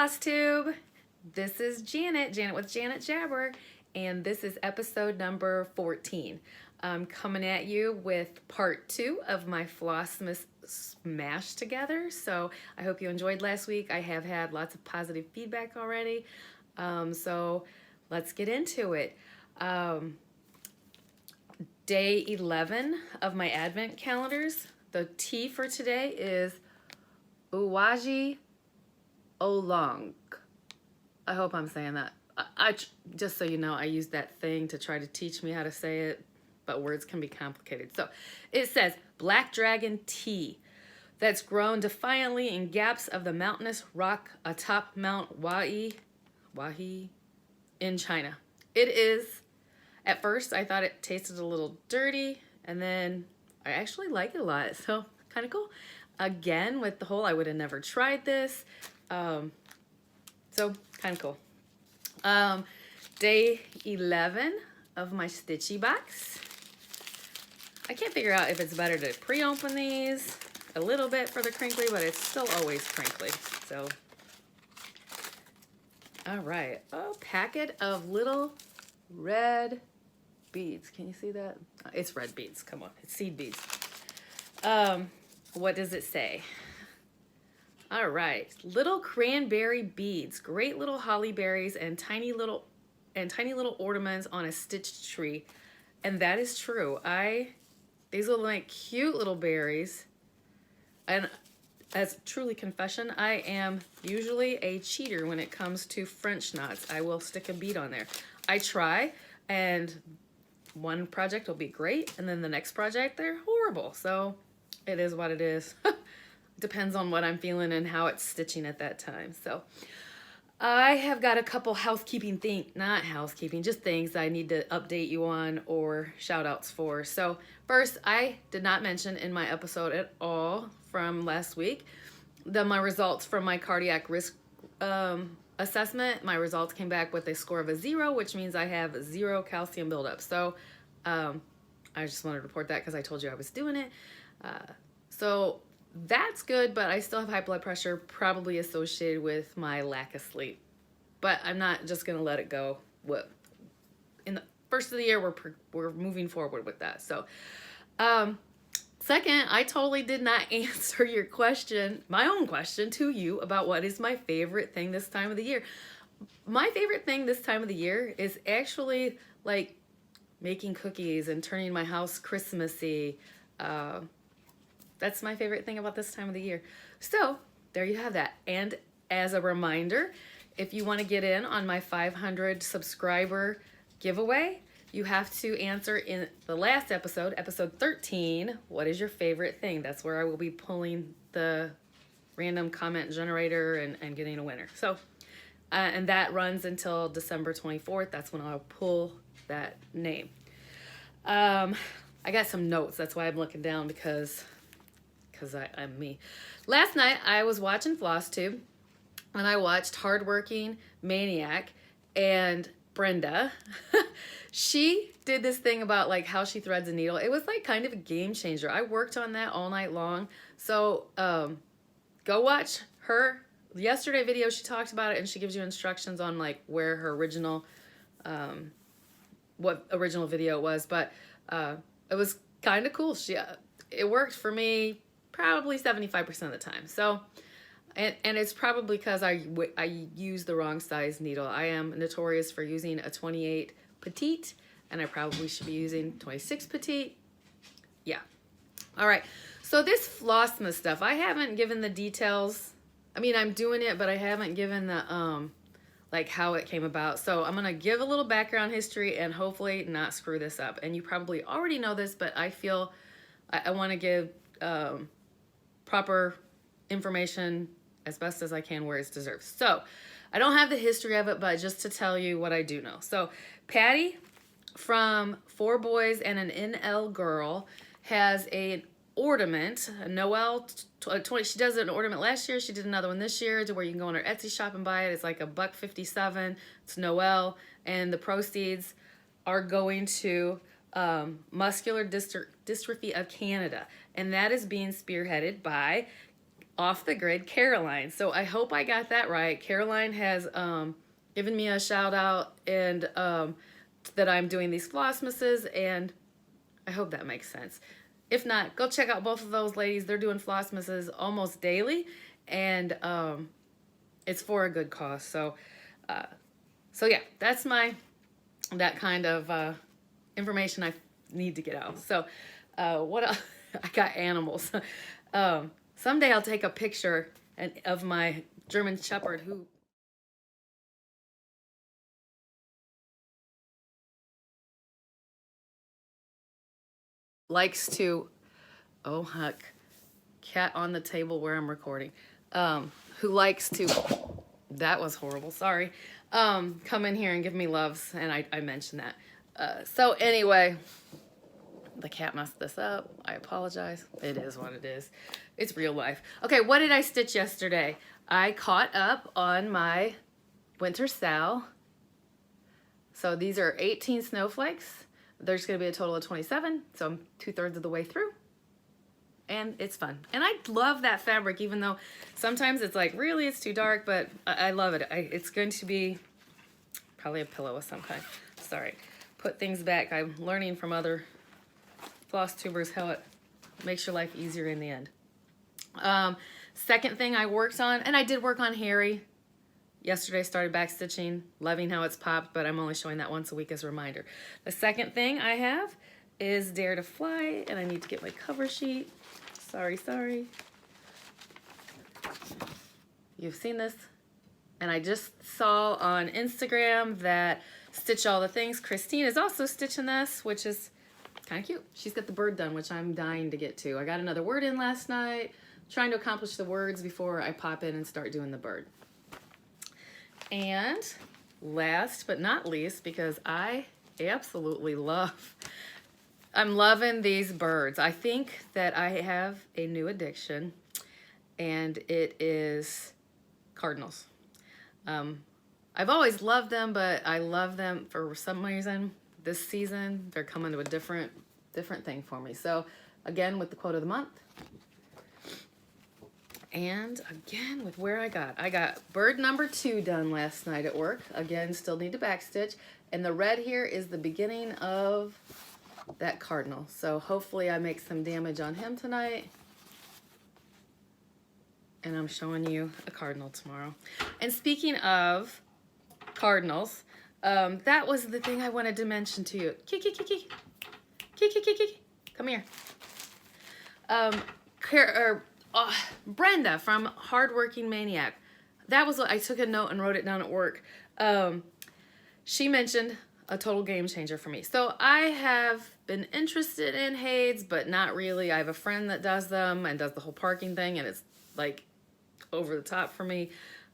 Flosstube. This is Janet with Janet Jabber, and this is episode number 14. I'm coming at you with part 2 of my Flossmas smash together. So I hope you enjoyed last week. I have had lots of positive feedback already. So let's get into it. Day 11 of my advent calendars. The tea for today is Uwaji Oolong. I hope I'm saying that. I just so you know, I used that thing to try to teach me how to say it, but words can be complicated. So it says black dragon tea that's grown defiantly in gaps of the mountainous rock atop Mount Wahi in China. It is, at first I thought it tasted a little dirty, and then I actually like it a lot, so kind of cool. Again, with the whole I would have never tried this, so kind of cool. Day 11 of my stitchy box. I can't figure out if it's better to pre-open these a little bit for the crinkly, but it's still always crinkly. So, all right, a packet of little red beads. Can you see that? It's red beads. Come on, it's seed beads. What does it say? All right, little cranberry beads, great little holly berries, and tiny little ornaments on a stitched tree, and that is true. These are like cute little berries, and as truly confession, I am usually a cheater when it comes to French knots. I will stick a bead on there. I try, and one project will be great, and then the next project they're horrible. So it is what it is. Depends on what I'm feeling and how it's stitching at that time. So I have got a couple just things I need to update you on or shout outs for. So first, I did not mention in my episode at all from last week my results from my cardiac risk assessment. My results came back with a score of a 0, which means I have 0 calcium buildup. So I just wanted to report that because I told you I was doing it. So that's good, but I still have high blood pressure, probably associated with my lack of sleep. But I'm not just going to let it go. In the first of the year, we're moving forward with that. So, second, I totally did not answer your question, my own question to you about what is my favorite thing this time of the year. My favorite thing this time of the year is actually like making cookies and turning my house Christmassy. That's my favorite thing about this time of the year. So there you have that. And as a reminder, if you want to get in on my 500 subscriber giveaway, you have to answer in the last episode, episode 13, what is your favorite thing? That's where I will be pulling the random comment generator and getting a winner. So, and that runs until December 24th. That's when I'll pull that name. I got some notes. That's why I'm looking down because I'm me. Last night I was watching Flosstube, and I watched Hardworking Maniac, and Brenda, she did this thing about like how she threads a needle. It was like kind of a game changer. I worked on that all night long. So go watch her yesterday video. She talked about it, and she gives you instructions on like where her original, what original video it was. But it was kind of cool. It worked for me probably 75% of the time. So, and it's probably because I use the wrong size needle. I am notorious for using a 28 petite, and I probably should be using 26 petite. Yeah. All right. So this Flossmas stuff, I haven't given the details. I mean, I'm doing it, but I haven't given the, like how it came about. So I'm going to give a little background history and hopefully not screw this up. And you probably already know this, but I feel I want to give, proper information as best as I can where it's deserved. So I don't have the history of it, but just to tell you what I do know. So Patty from 4 Boys and an NL Girl has an ornament, a Noel 20. She does an ornament last year. She did another one this year to where you can go on her Etsy shop and buy it. It's like $1.57. It's Noel, and the proceeds are going to Muscular Dystrophy of Canada, and that is being spearheaded by Off the Grid Caroline. So I hope I got that right. Caroline has given me a shout out, and that I'm doing these Flossmasses, and I hope that makes sense. If not, go check out both of those ladies. They're doing Flossmasses almost daily, and it's for a good cause. So yeah, that's that kind of information I need to get out. So what else? I got animals. Someday I'll take a picture of my German Shepherd who likes to, oh heck, cat on the table where I'm recording, who likes to, that was horrible, sorry, come in here and give me loves, and I mentioned that. So anyway, the cat messed this up. I apologize. It is what it is. It's real life. Okay, what did I stitch yesterday? I caught up on my winter sal. So these are 18 snowflakes. There's going to be a total of 27, so I'm 2/3 of the way through. And it's fun. And I love that fabric, even though sometimes it's like, really, it's too dark, but I love it. It's going to be probably a pillow of some kind. Sorry. Put things back. I'm learning from other floss tubers how it makes your life easier in the end. Second thing I worked on, and I did work on Harry. Yesterday I started back stitching, loving how it's popped, but I'm only showing that once a week as a reminder. The second thing I have is Dare to Fly, and I need to get my cover sheet. Sorry. You've seen this. And I just saw on Instagram that Stitch All the Things, Christine is also stitching this, which is kind of cute. She's got the bird done, which I'm dying to get to. I got another word in last night, trying to accomplish the words before I pop in and start doing the bird. And last but not least, because I absolutely I'm loving these birds. I think that I have a new addiction, and it is cardinals. I've always loved them, but I love them for some reason. This season, they're coming to a different thing for me. So again, with the quote of the month, and again with where I got bird number 2 done last night at work. Again, still need to backstitch, and the red here is the beginning of that cardinal. So hopefully I make some damage on him tonight, and I'm showing you a cardinal tomorrow. And speaking of cardinals, that was the thing I wanted to mention to you. Kiki, come here. Brenda from Hardworking Maniac. That was what I took a note and wrote it down at work. She mentioned a total game changer for me. So I have been interested in Hades, but not really. I have a friend that does them and does the whole parking thing, and it's like over the top for me.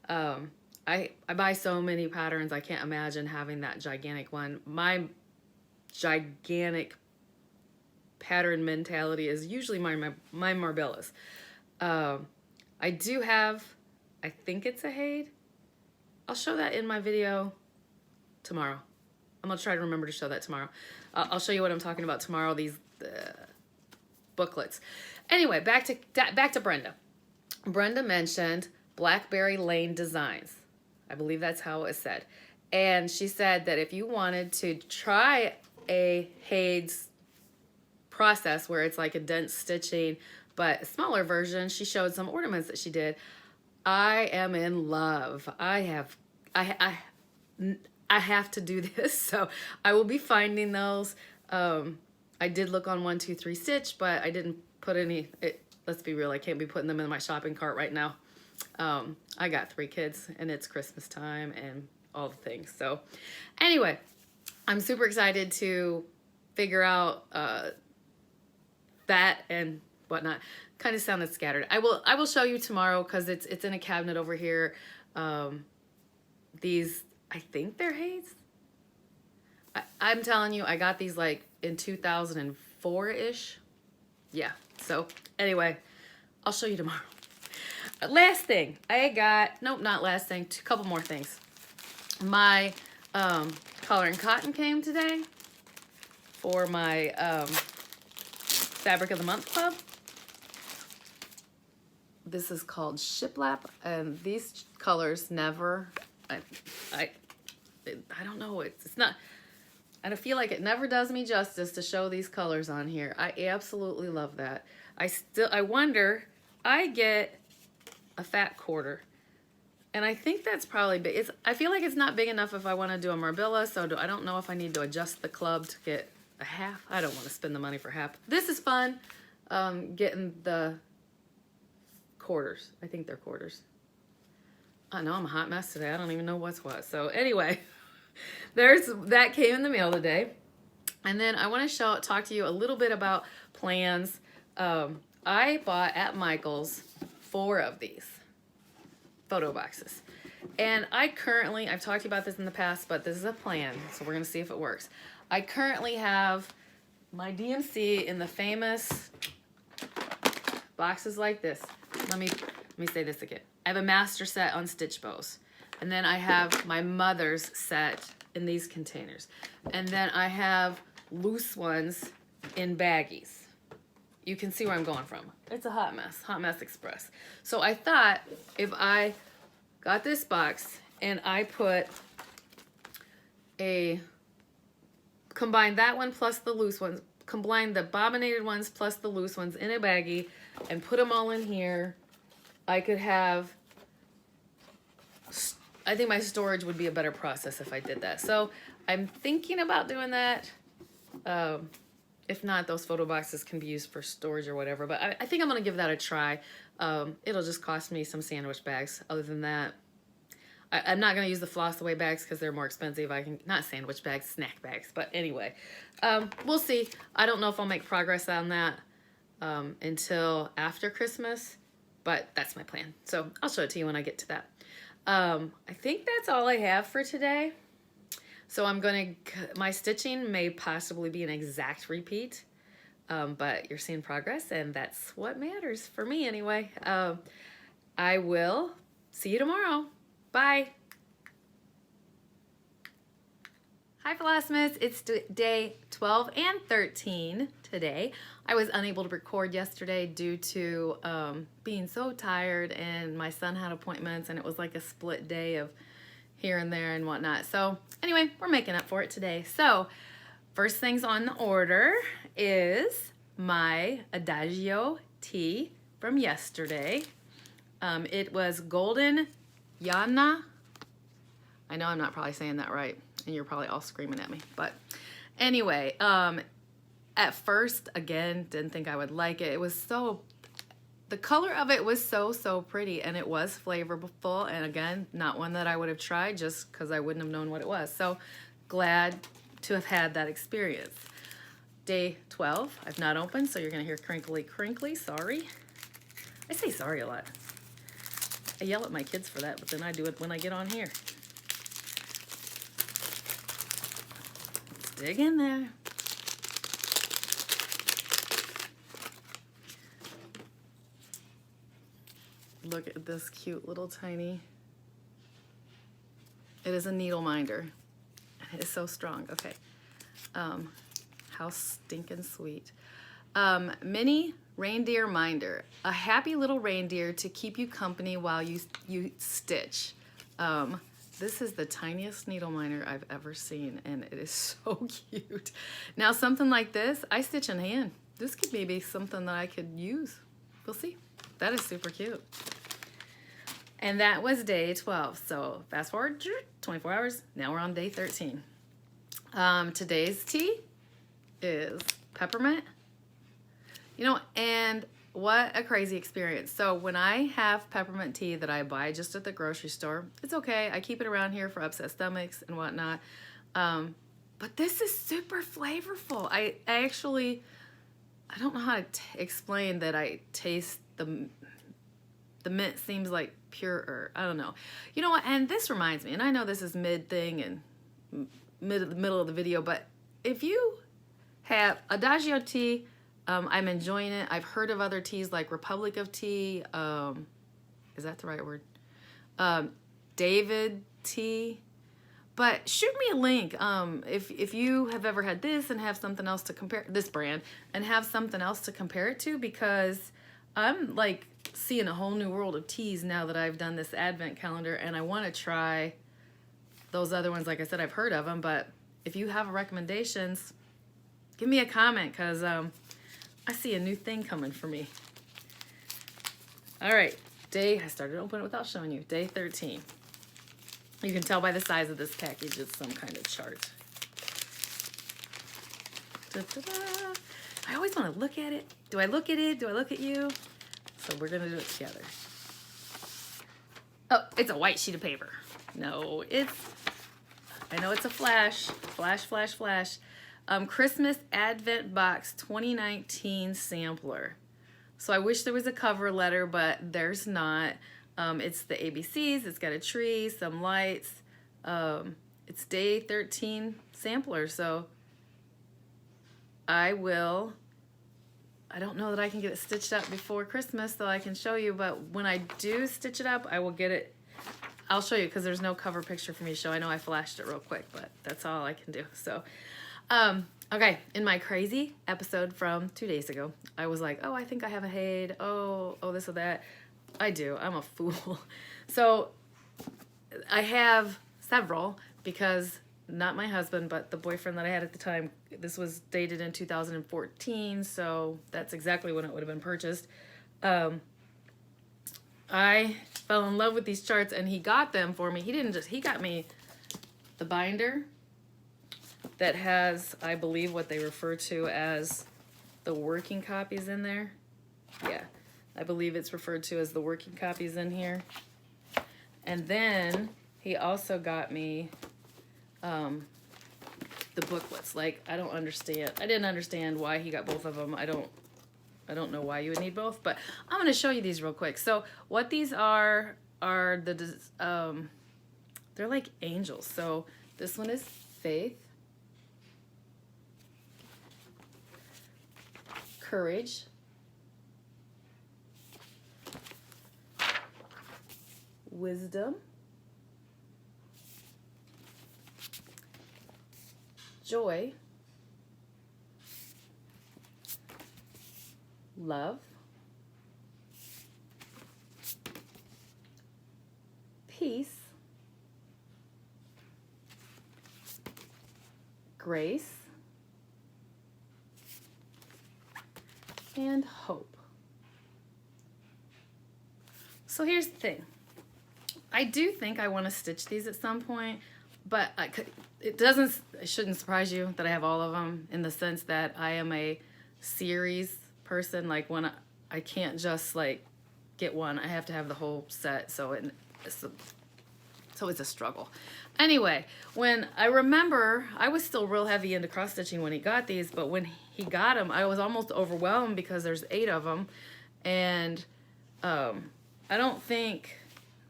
I buy so many patterns, I can't imagine having that gigantic one. My gigantic pattern mentality is usually my Marbellas. I do have, I think it's a Hade. I'll show that in my video tomorrow. I'm gonna try to remember to show that tomorrow. I'll show you what I'm talking about tomorrow, these booklets. Anyway, back to Brenda. Brenda mentioned Blackberry Lane Designs. I believe that's how it said. And she said that if you wanted to try a Hades process where it's like a dense stitching, but a smaller version, she showed some ornaments that she did. I am in love. I have to do this, so I will be finding those. I did look on 123 Stitch, but I didn't put any, let's be real, I can't be putting them in my shopping cart right now. I got 3 kids, and it's Christmas time and all the things. So anyway, I'm super excited to figure out that and whatnot. Kind of sounded scattered. I will show you tomorrow because it's in a cabinet over here. These, I think they're Hades. I'm telling you, I got these like in 2004-ish. Yeah, so anyway, I'll show you tomorrow. Last thing, I got, nope, not last thing, a couple more things. My Color and Cotton came today for my Fabric of the Month Club. This is called Shiplap, and these colors never, I don't know, it's not, I feel like it never does me justice to show these colors on here. I absolutely love that. I wonder, I get a fat quarter, and I think that's probably big. I feel like it's not big enough if I want to do a Marbella, so I don't know if I need to adjust the club to get a half. I don't want to spend the money for half. This is fun, getting the quarters. I think they're quarters. I know I'm a hot mess today. I don't even know what's what. So anyway, that came in the mail today. And then I want to talk to you a little bit about plans. I bought at Michael's 4 of these photo boxes. And I've talked to you about this in the past, but this is a plan. So we're going to see if it works. I currently have my DMC in the famous boxes like this. Let me say this again. I have a master set on stitch bows. And then I have my mother's set in these containers. And then I have loose ones in baggies. You can see where I'm going from. It's a hot mess express. So I thought if I got this box and I combine that one plus the loose ones, combine the bobbinated ones plus the loose ones in a baggie and put them all in here, I could have, I think my storage would be a better process if I did that. So I'm thinking about doing that. If not, those photo boxes can be used for storage or whatever, but I think I'm gonna give that a try. It'll just cost me some sandwich bags. Other than that, I'm not gonna use the floss away bags because they're more expensive. Not sandwich bags, snack bags, but anyway, we'll see. I don't know if I'll make progress on that until after Christmas, but that's my plan. So I'll show it to you when I get to that. I think that's all I have for today. So my stitching may possibly be an exact repeat, but you're seeing progress, and that's what matters for me anyway. I will see you tomorrow. Bye. Hi Flossmas, it's day 12 and 13 today. I was unable to record yesterday due to being so tired, and my son had appointments, and it was like a split day of here and there and whatnot. So anyway, we're making up for it today. So first things on the order is my Adagio tee from yesterday. It was Golden Yana. I know I'm not probably saying that right, and you're probably all screaming at me. But anyway, at first, again, didn't think I would like it. It was the color of it was so pretty, and it was flavorful, and again, not one that I would have tried just because I wouldn't have known what it was. So glad to have had that experience. Day 12, I've not opened, so you're gonna hear crinkly, sorry. I say sorry a lot. I yell at my kids for that, but then I do it when I get on here. Let's dig in there. Look at this cute little tiny, it is a needle minder. It is so strong. Okay. How stinking sweet. Mini reindeer minder. A happy little reindeer to keep you company while you stitch. This is the tiniest needle minder I've ever seen, and it is so cute. Now something like this, I stitch in hand. This could maybe something that I could use. We'll see. That is super cute. And that was day 12. So fast forward 24 hours. Now we're on day 13. Today's tea is peppermint. You know, and what a crazy experience. So when I have peppermint tea that I buy just at the grocery store, it's okay. I keep it around here for upset stomachs and whatnot. But this is super flavorful. I don't know how to explain that. I taste the mint seems like pure, I don't know. You know what, and this reminds me, and I know this is mid-thing and middle of the video, but if you have Adagio tea, I'm enjoying it. I've heard of other teas like Republic of Tea, is that the right word? David tea, but shoot me a link if you have ever had this and have something else to compare, this brand, and have something else to compare it to, because I'm like seeing a whole new world of teas now that I've done this advent calendar, and I want to try those other ones. Like I said, I've heard of them, but if you have recommendations, give me a comment, because I see a new thing coming for me. All right, I started to open it without showing you. Day 13. You can tell by the size of this package, it's some kind of chart. Da-da-da. I always want to look at it. Do I look at it? Do I look at you? So we're going to do it together. Oh, it's a white sheet of paper. No, I know it's a flash. Christmas Advent Box 2019 Sampler. So I wish there was a cover letter, but there's not. It's the ABCs. It's got a tree, some lights. It's day 13 sampler. So I don't know that I can get it stitched up before Christmas, so I can show you, but when I do stitch it up, I will get it. I'll show you, because there's no cover picture for me to show. I know I flashed it real quick, but that's all I can do. So, okay, in my crazy episode from 2 days ago, I was like, oh, I think I have a Haid. Oh, this or that. I do. I'm a fool. So I have several, because not my husband, but the boyfriend that I had at the time, this was dated in 2014, so that's exactly when it would have been purchased. I fell in love with these charts, and he got them for me. He got me the binder that has, I believe, what they refer to as the working copies in there. Yeah, I believe it's referred to as the working copies in here. And then he also got me the booklets. Like, I didn't understand why he got both of them. I don't know why you would need both, but I'm going to show you these real quick. So what these are the they're like angels. So this one is faith, courage, wisdom, joy, love, peace, grace, and hope. So here's the thing. I do think I want to stitch these at some point, but it shouldn't surprise you that I have all of them, in the sense that I am a series person. Like, when I can't just like get one, I have to have the whole set. So it's a struggle. Anyway, when I remember, I was still real heavy into cross stitching when he got these, but when he got them, I was almost overwhelmed because there's 8 of them, and I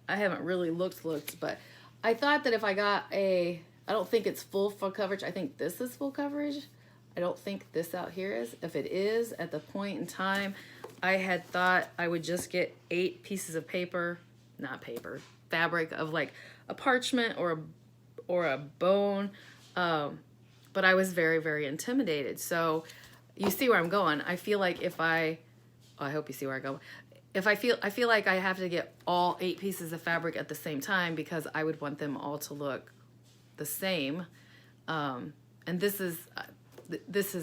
haven't really looked, but I thought that if I got I don't think it's full coverage. I think this is full coverage. I don't think this out here is. If it is, at the point in time, I had thought I would just get 8 pieces of fabric of like a parchment or a bone. But I was very, very intimidated. So you see where I'm going. I feel like I hope you see where I go. I feel like I have to get all 8 pieces of fabric at the same time, because I would want them all to look the same. And this is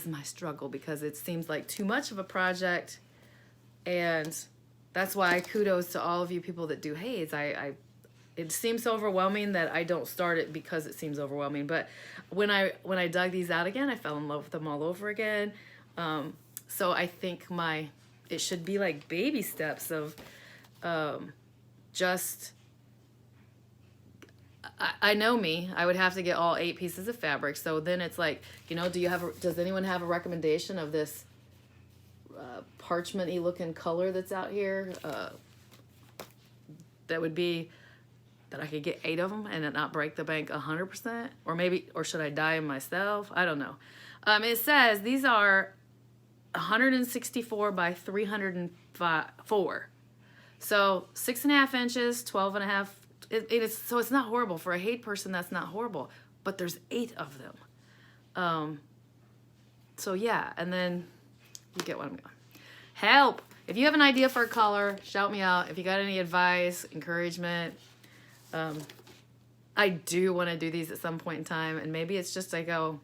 my struggle, because it seems like too much of a project, and that's why kudos to all of you people that do Haids. It seems so overwhelming that I don't start it because it seems overwhelming. But when I dug these out again, I fell in love with them all over again. So I think it should be like baby steps of just, I know me, I would have to get all 8 pieces of fabric. So then it's like, does anyone have a recommendation of this parchment-y looking color that's out here? That I could get 8 of them and it not break the bank 100%, or should I dye them myself? I don't know. It says these are 164 by 304, so 6.5 inches, 12.5. So it's not horrible for a Haid person. That's not horrible, but there's 8 of them. So yeah, and then you get what I'm going. Help! if you have an idea for a color, shout me out. If you got any advice, encouragement, I do want to do these at some point in time, and maybe it's just I go,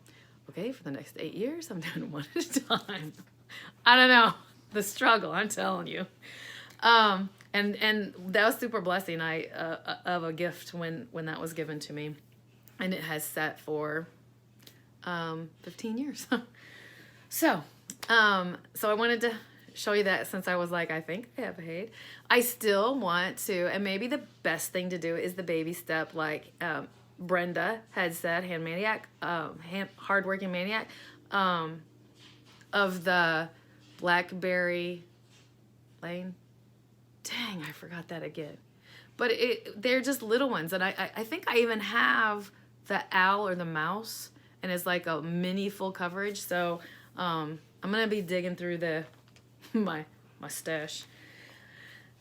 okay, for the next 8 years, I'm doing one at a time. I don't know, the struggle, I'm telling you. And that was super blessing of a gift when that was given to me, and it has sat for 15 years. So I wanted to show you that since I was like, I think I have a hate. I still want to, and maybe the best thing to do is the baby step, like Brenda had said, hardworking maniac, of the Blackberry Lane. Dang, I forgot that again. But they're just little ones, and I think I even have the owl or the mouse, and it's like a mini full coverage. So I'm gonna be digging through my stash.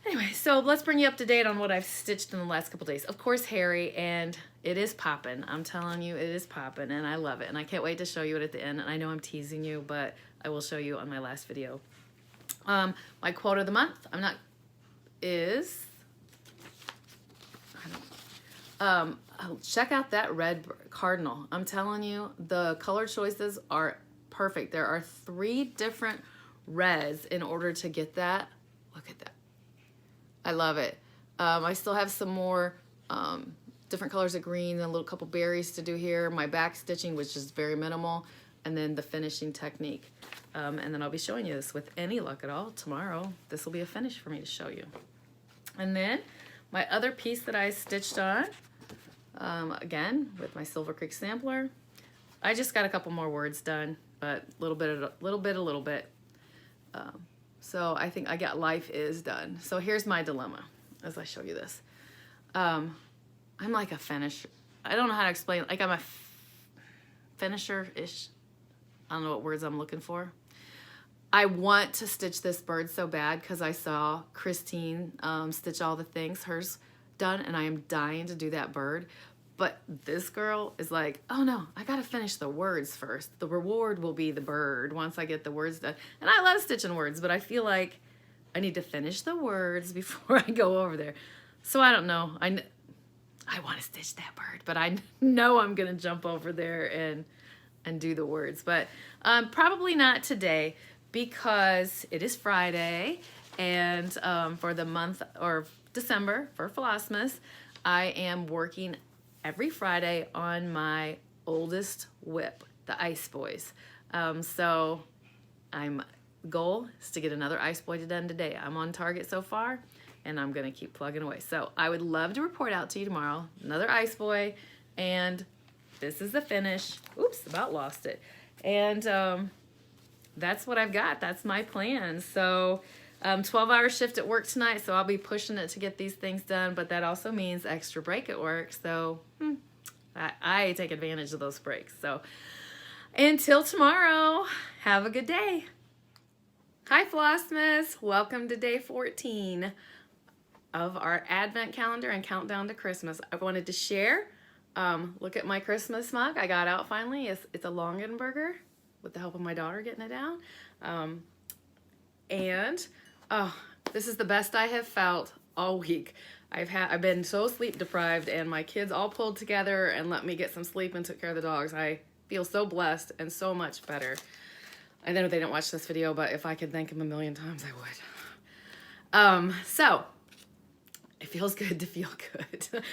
Anyway, so let's bring you up to date on what I've stitched in the last couple days. Of course, Harry, and it is popping. I'm telling you, it is popping, and I love it. And I can't wait to show you it at the end. And I know I'm teasing you, but I will show you on my last video. My quote of the month, check out that red cardinal. I'm telling you, the color choices are perfect. There are 3 different reds in order to get that. Look at that. I love it. I still have some more different colors of green and a little couple berries to do here. My back stitching, which is very minimal, and then the finishing technique. And then I'll be showing you this with any luck at all tomorrow. This will be a finish for me to show you. And then my other piece that I stitched on, again, with my Silver Creek sampler. I just got a couple more words done, but a little bit. So I think I got life is done. So here's my dilemma as I show you this. I'm like a finisher. I don't know how to explain. Like I'm a finisher-ish. I don't know what words I'm looking for. I want to stitch this bird so bad because I saw Christine stitch all the things, hers done, and I am dying to do that bird. But this girl is like, oh no, I gotta finish the words first. The reward will be the bird once I get the words done. And I love stitching words, but I feel like I need to finish the words before I go over there. So I don't know. I want to stitch that bird, but I know I'm gonna jump over there and do the words. But probably not today because it is Friday, and for the month or December for Flossmas, I am working every Friday on my oldest whip, the Ice Boys. So goal is to get another Ice Boy done today. I'm on target so far, and I'm gonna keep plugging away. So I would love to report out to you tomorrow, another Ice Boy, and this is the finish. Oops, about lost it. And that's what I've got. That's my plan. So 12-hour shift at work tonight, so I'll be pushing it to get these things done, but that also means extra break at work, so I take advantage of those breaks. So until tomorrow, have a good day. Hi Flossmas, welcome to day 14 of our advent calendar and countdown to Christmas. I wanted to share, look at my Christmas mug I got out finally. It's a Longenberger with the help of my daughter getting it down. And oh, this is the best I have felt all week. I've been so sleep deprived, and my kids all pulled together and let me get some sleep and took care of the dogs. I feel so blessed and so much better. I know they didn't watch this video, but if I could thank them a million times, I would. So it feels good to feel good.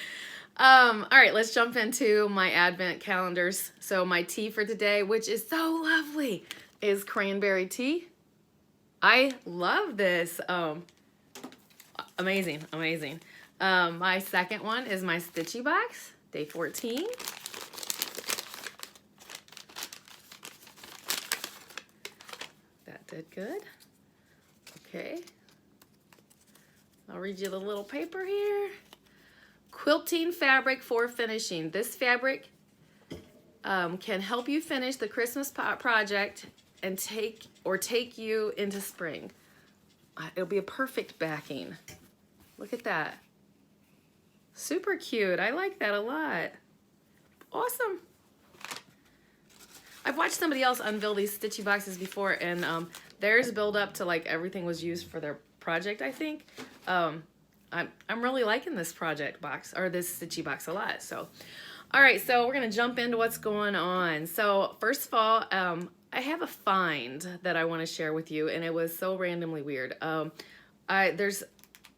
All right, let's jump into my advent calendars. So my tea for today, which is so lovely, is cranberry tea. I love this. Amazing, amazing. My second one is my Stitchy box, day 14. That did good. Okay. I'll read you the little paper here. Quilting fabric for finishing. This fabric can help you finish the Christmas project and take you into spring. It'll be a perfect backing. Look at that. Super cute. I like that a lot. Awesome. I've watched somebody else unveil these stitchy boxes before, and theirs build up to like everything was used for their project, I think. I'm really liking this project box, or this stitchy box, a lot. So, all right, so we're gonna jump into what's going on. So first of all, I have a find that I want to share with you, and it was so randomly weird.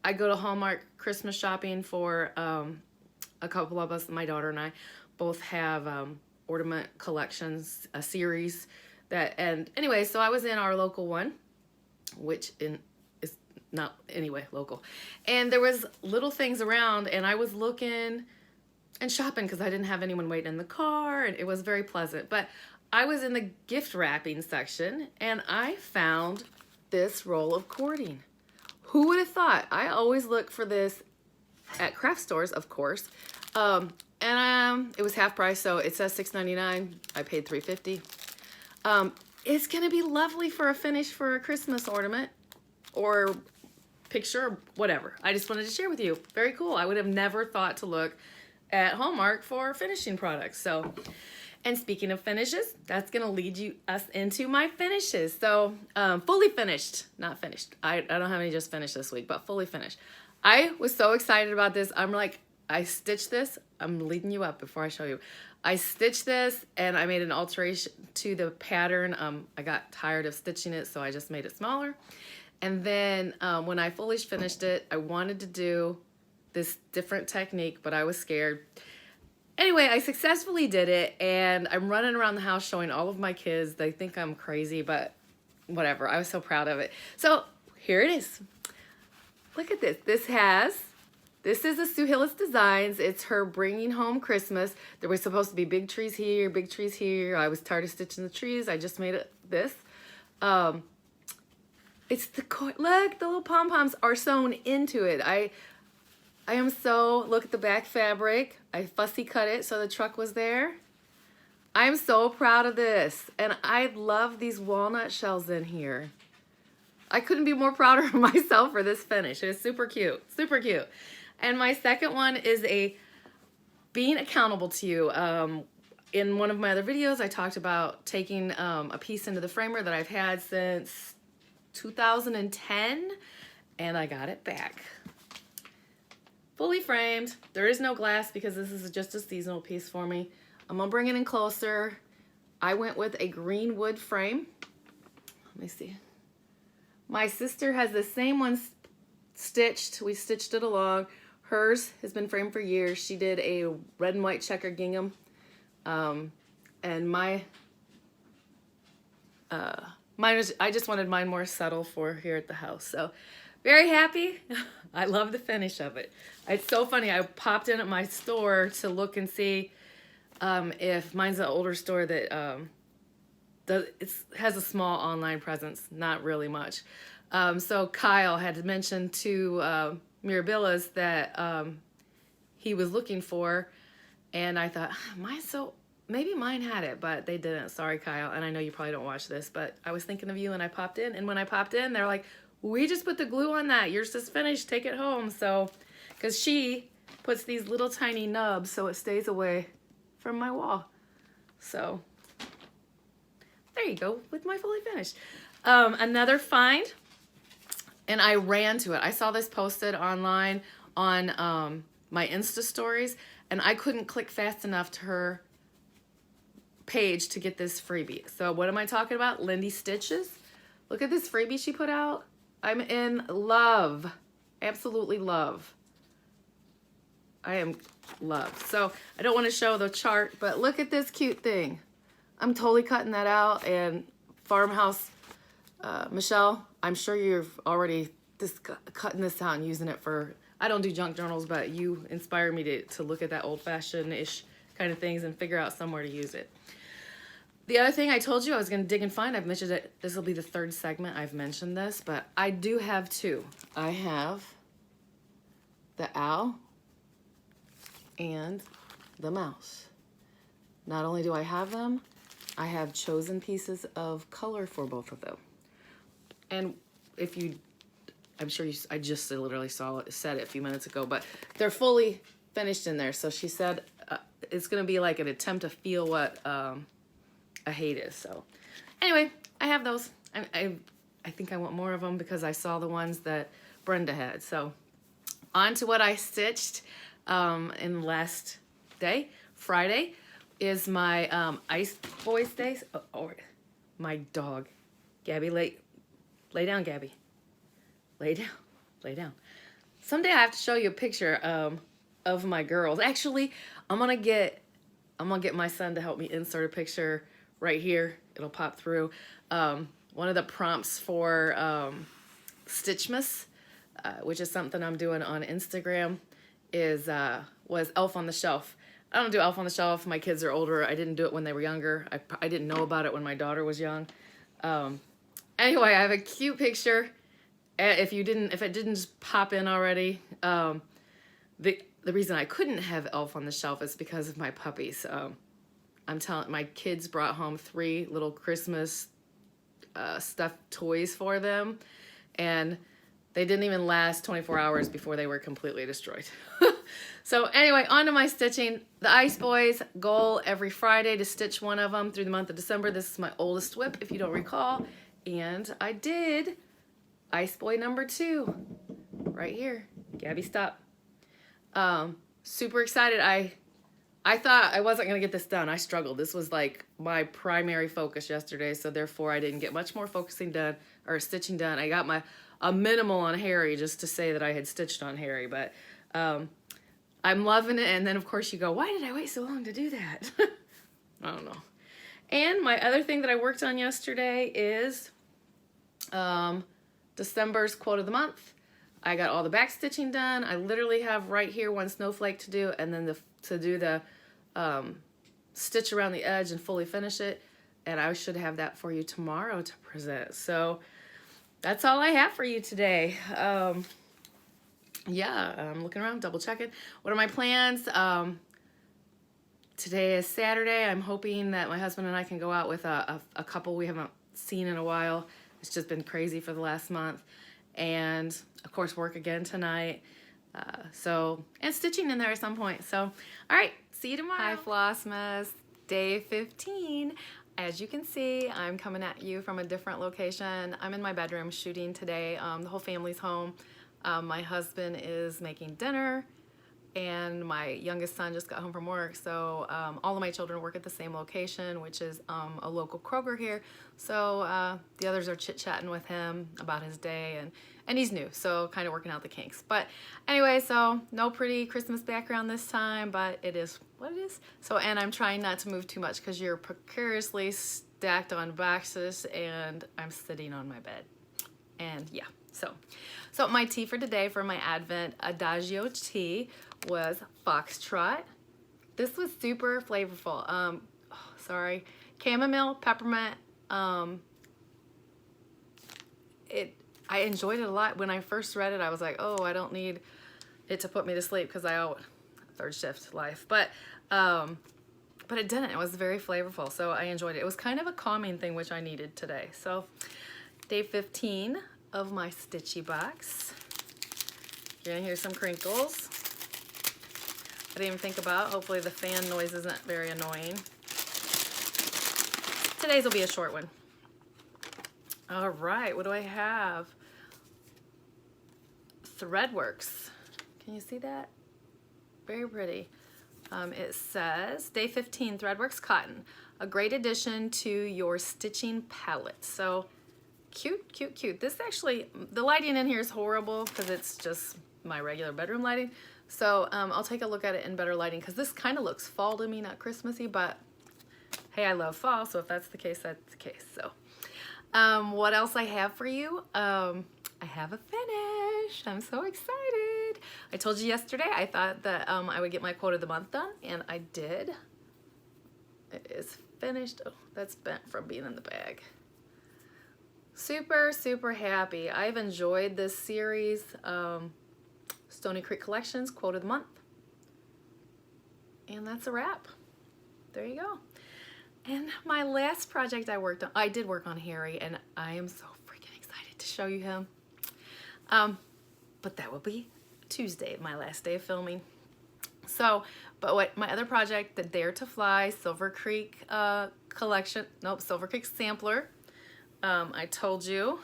I go to Hallmark Christmas shopping for a couple of us. My daughter and I both have ornament collections, a series that, and anyway, so I was in our local one, which is not anyway local, and there was little things around, and I was looking and shopping because I didn't have anyone waiting in the car, and it was very pleasant. But I was in the gift wrapping section, and I found this roll of cording. Who would have thought? I always look for this at craft stores, of course. It was half price, so it says $6.99. I paid $3.50. It's gonna be lovely for a finish for a Christmas ornament or picture, or whatever. I just wanted to share with you. Very cool. I would have never thought to look at Hallmark for finishing products. So, and speaking of finishes, that's gonna lead us into my finishes. So, fully finished, not finished. I don't have any just finished this week, but fully finished. I was so excited about this. I'm like, I stitched this. I'm leading you up before I show you. I stitched this and I made an alteration to the pattern. I got tired of stitching it, so I just made it smaller. And then when I fully finished it, I wanted to do this different technique, but I was scared. Anyway, I successfully did it, and I'm running around the house showing all of my kids. They think I'm crazy, but whatever. I was so proud of it. So here it is. Look at this. This is a Sue Hillis Designs. It's her bringing home Christmas. There was supposed to be big trees here, big trees here. I was tired of stitching the trees. I just made it this. It's look, the little pom-poms are sewn into it. I am so, look at the back fabric. I fussy cut it so the truck was there. I'm so proud of this. And I love these walnut shells in here. I couldn't be more prouder of myself for this finish. It is super cute, super cute. And my second one is being accountable to you. In one of my other videos, I talked about taking a piece into the framer that I've had since 2010, and I got it back. Fully framed. There is no glass because this is just a seasonal piece for me. I'm gonna bring it in closer. I went with a green wood frame. Let me see. My sister has the same one stitched. We stitched it along. Hers has been framed for years. She did a red and white checker gingham. And mine was, I just wanted mine more subtle for here at the house. So very happy. I love the finish of it. It's so funny. I popped in at my store to look and see if mine's an older store that has a small online presence, not really much. So Kyle had mentioned to Mirabilla's that he was looking for, and I thought, maybe mine had it, but they didn't. Sorry, Kyle, and I know you probably don't watch this, but I was thinking of you, and I popped in, and when I popped in, they're like, we just put the glue on that. Yours is finished. Take it home. So, because she puts these little tiny nubs so it stays away from my wall. So, there you go with my fully finished. Another find, and I ran to it. I saw this posted online on my Insta stories, and I couldn't click fast enough to her page to get this freebie. So what am I talking about? Lindy Stitches. Look at this freebie she put out. I'm in love. Absolutely love. I am love. So I don't want to show the chart, but look at this cute thing. I'm totally cutting that out. And Farmhouse Michelle, I'm sure you've already cutting this out and using it for, I don't do junk journals, but you inspired me to look at that old-fashioned-ish kind of things and figure out somewhere to use it. The other thing I told you I was going to dig and find, I've mentioned it, this will be the third segment I've mentioned this, but I do have two. I have the owl and the mouse. Not only do I have them, I have chosen pieces of color for both of them. And if you, I'm sure you, I just literally said it a few minutes ago, but they're fully finished in there. So she said it's going to be like an attempt to feel what a hate is. So anyway, I have those. I think I want more of them because I saw the ones that Brenda had. So on to what I stitched in the last day. Friday is my Ice Boys Day. Or my dog. Gabby, lay down, Gabby. Lay down. Lay down. Someday I have to show you a picture of my girls. Actually, I'm gonna get my son to help me insert a picture right here. It'll pop through. One of the prompts for Stitchmas, which is something I'm doing on Instagram, was Elf on the Shelf. I don't do Elf on the Shelf. My kids are older. I didn't do it when they were younger. I didn't know about it when my daughter was young. Anyway, I have a cute picture. If it didn't just pop in already, the reason I couldn't have Elf on the Shelf is because of my puppies. I'm telling, my kids brought home 3 little Christmas stuffed toys for them, and they didn't even last 24 hours before they were completely destroyed. So anyway, on to my stitching. The Ice Boys, goal every Friday to stitch one of them through the month of December. This is my oldest WIP, if you don't recall, and I did Ice Boy number 2 right here. Gabby, stop. Super excited. I thought I wasn't going to get this done. I struggled. This was like my primary focus yesterday, so therefore I didn't get much more focusing done or stitching done. I got a minimal on Harry just to say that I had stitched on Harry, but I'm loving it. And then of course you go, why did I wait so long to do that? I don't know. And my other thing that I worked on yesterday is December's quote of the month. I got all the back stitching done. I literally have right here one snowflake to do, and then to do the stitch around the edge and fully finish it. And I should have that for you tomorrow to present. So that's all I have for you today. Yeah, I'm looking around, double checking. What are my plans? Today is Saturday. I'm hoping that my husband and I can go out with a couple we haven't seen in a while. It's just been crazy for the last month. And of course work again tonight. And stitching in there at some point. So, all right, see you tomorrow. Hi Flossmas, day 15. As you can see, I'm coming at you from a different location. I'm in my bedroom shooting today. The whole family's home. My husband is making dinner, and my youngest son just got home from work. So all of my children work at the same location, which is a local Kroger here. So the others are chit-chatting with him about his day, and he's new, so kind of working out the kinks. But anyway, so no pretty Christmas background this time, but it is what it is. So, and I'm trying not to move too much because you're precariously stacked on boxes, and I'm sitting on my bed. And yeah, so my tea for today for my Advent Adagio tea was Foxtrot. This was super flavorful. Chamomile, peppermint. I enjoyed it a lot. When I first read it, I was like, oh, I don't need it to put me to sleep because I owe third shift life. But it didn't. It was very flavorful, so I enjoyed it. It was kind of a calming thing, which I needed today. So day 15 of my stitchy box. You're gonna hear some crinkles. I didn't even think about. Hopefully the fan noise isn't very annoying. Today's will be a short one. All right, what do I have? Threadworks. Can you see that? Very pretty. It says, day 15, Threadworks Cotton, a great addition to your stitching palette. So cute, cute, cute. This actually, the lighting in here is horrible because it's just my regular bedroom lighting. So I'll take a look at it in better lighting because this kind of looks fall to me, not Christmassy, but hey, I love fall, so if that's the case, that's the case. So what else I have for you? I have a finish. I'm so excited. I told you yesterday I thought that I would get my quote of the month done, and I did. It is finished. Oh, that's bent from being in the bag. Super, super happy. I've enjoyed this series. Stony Creek Collections, quote of the month. And that's a wrap. There you go. And my last project I did work on Harry, and I am so freaking excited to show you him. But that will be Tuesday, my last day of filming. So, but what my other project, the Dare to Fly Silver Creek Silver Creek Sampler. I told you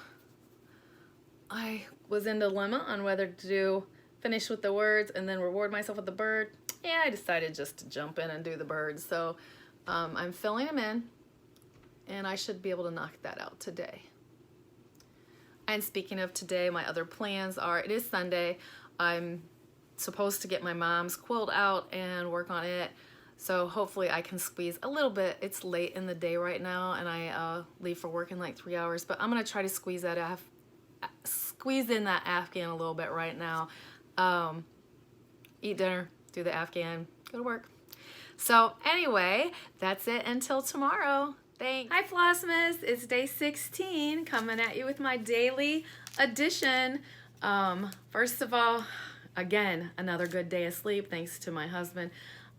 I was in dilemma on whether to finish with the words and then reward myself with the bird. Yeah, I decided just to jump in and do the bird. So I'm filling them in, and I should be able to knock that out today. And speaking of today, my other plans are, it is Sunday. I'm supposed to get my mom's quilt out and work on it. So hopefully I can squeeze a little bit. It's late in the day right now, and I leave for work in like 3 hours, but I'm gonna try to squeeze in that Afghan a little bit right now. Eat dinner, do the Afghan, go to work. So anyway, that's it until tomorrow. Thanks. Hi Flossmas, it's day 16 coming at you with my daily edition. First of all, again, another good day of sleep thanks to my husband.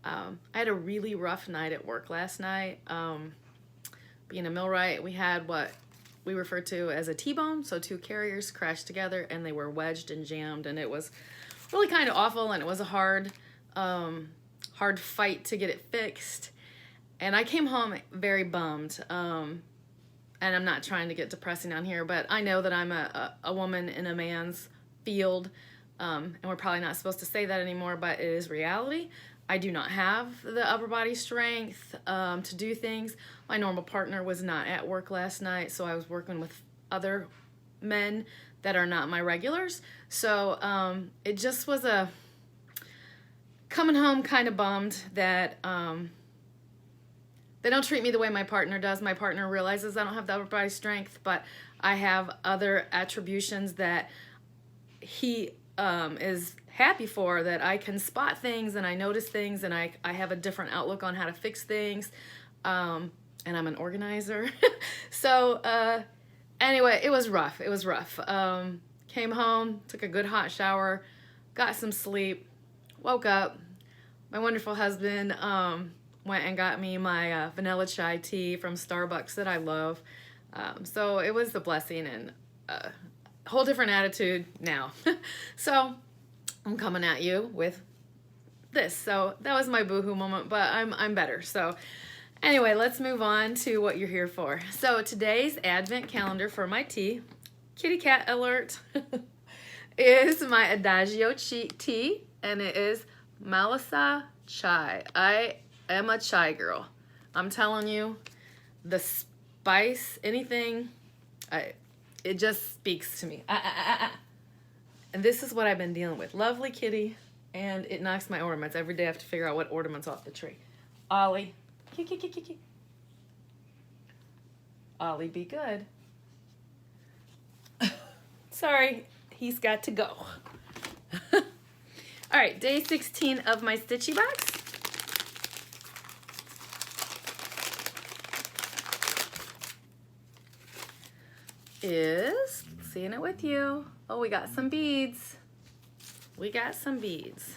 I had a really rough night at work last night. Being a millwright, we had what we refer to as a T-bone, so 2 carriers crashed together and they were wedged and jammed, and it was really kind of awful, and it was a hard fight to get it fixed. And I came home very bummed, and I'm not trying to get depressing on here, but I know that I'm a woman in a man's field, and we're probably not supposed to say that anymore, but it is reality. I do not have the upper body strength to do things. My normal partner was not at work last night, so I was working with other men that are not my regulars. So it just was coming home kind of bummed that they don't treat me the way my partner does. My partner realizes I don't have the upper body strength, but I have other attributions that he is happy for, that I can spot things and I notice things, and I have a different outlook on how to fix things, and I'm an organizer. So anyway, it was rough. It was rough. Came home, took a good hot shower, got some sleep, woke up. My wonderful husband went and got me my vanilla chai tea from Starbucks that I love. So it was a blessing, and a whole different attitude now. So I'm coming at you with this. So that was my boohoo moment, but I'm better. So anyway, let's move on to what you're here for. So today's advent calendar for my tea, kitty cat alert, is my Adagio tea, and it is Malasa chai. I am a chai girl. I'm telling you, the spice, anything, it just speaks to me. And this is what I've been dealing with. Lovely kitty, and it knocks my ornaments. Every day I have to figure out what ornament's off the tree. Ollie. Ollie, be good. Sorry, he's got to go. All right, day 16 of my Stitchy box. Is seeing it with you. Oh, we got some beads. We got some beads.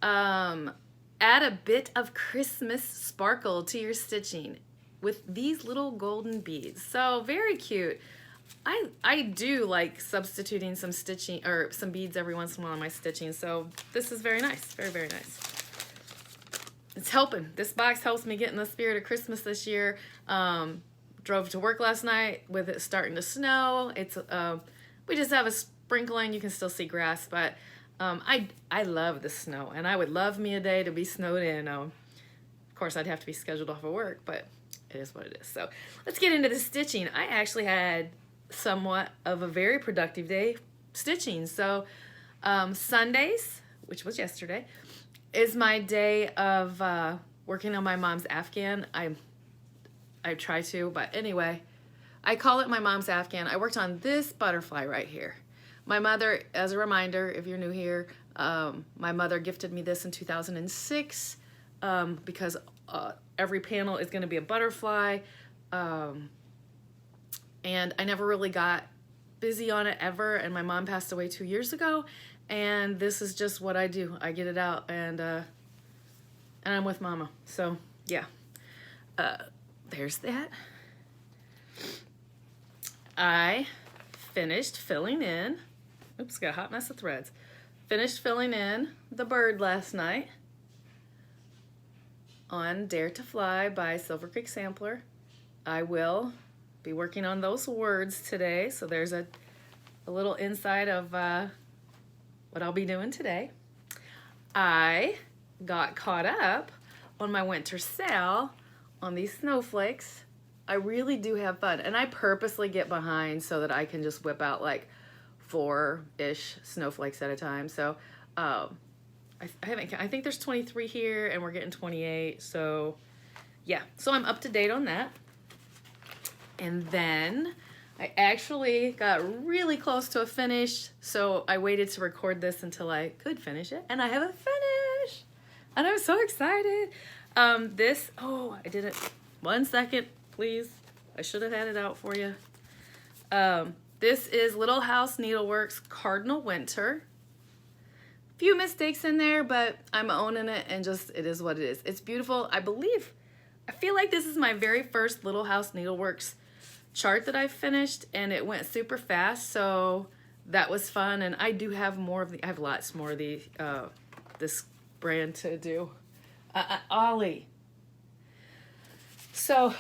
Add a bit of Christmas sparkle to your stitching with these little golden beads. So very cute. I do like substituting some stitching or some beads every once in a while on my stitching. So this is very nice. Very, very nice. It's helping. This box helps me get in the spirit of Christmas this year. Drove to work last night with it starting to snow. It's we just have a sprinkling. You can still see grass, but I love the snow, and I would love me a day to be snowed in. Of course, I'd have to be scheduled off of work, but it is what it is. So let's get into the stitching. I actually had somewhat of a very productive day stitching. So Sundays, which was yesterday, is my day of working on my mom's Afghan. I try to, but anyway, I call it my mom's Afghan. I worked on this butterfly right here. My mother, as a reminder, if you're new here, my mother gifted me this in 2006 because every panel is going to be a butterfly, and I never really got busy on it ever, and my mom passed away 2 years ago, and this is just what I do. I get it out, and I'm with Mama. So yeah, there's that. I finished filling in, oops, got a hot mess of threads. Finished filling in the bird last night on Dare to Fly by Silver Creek Sampler. I will be working on those words today. So there's a little insight of what I'll be doing today. I got caught up on my winter sale on these snowflakes. I really do have fun, and I purposely get behind so that I can just whip out like 4-ish snowflakes at a time. So I think there's 23 here, and we're getting 28. So yeah, so I'm up to date on that. And then I actually got really close to a finish, so I waited to record this until I could finish it, and I have a finish, and I'm so excited. I did it. 1 second, please. I should have had it out for you. This is Little House Needleworks Cardinal Winter. Few mistakes in there, but I'm owning it, and just it is what it is. It's beautiful. I feel like this is my very first Little House Needleworks chart that I finished, and it went super fast, so that was fun. And I do have more of the, I have lots more of the this brand to do. Ollie. So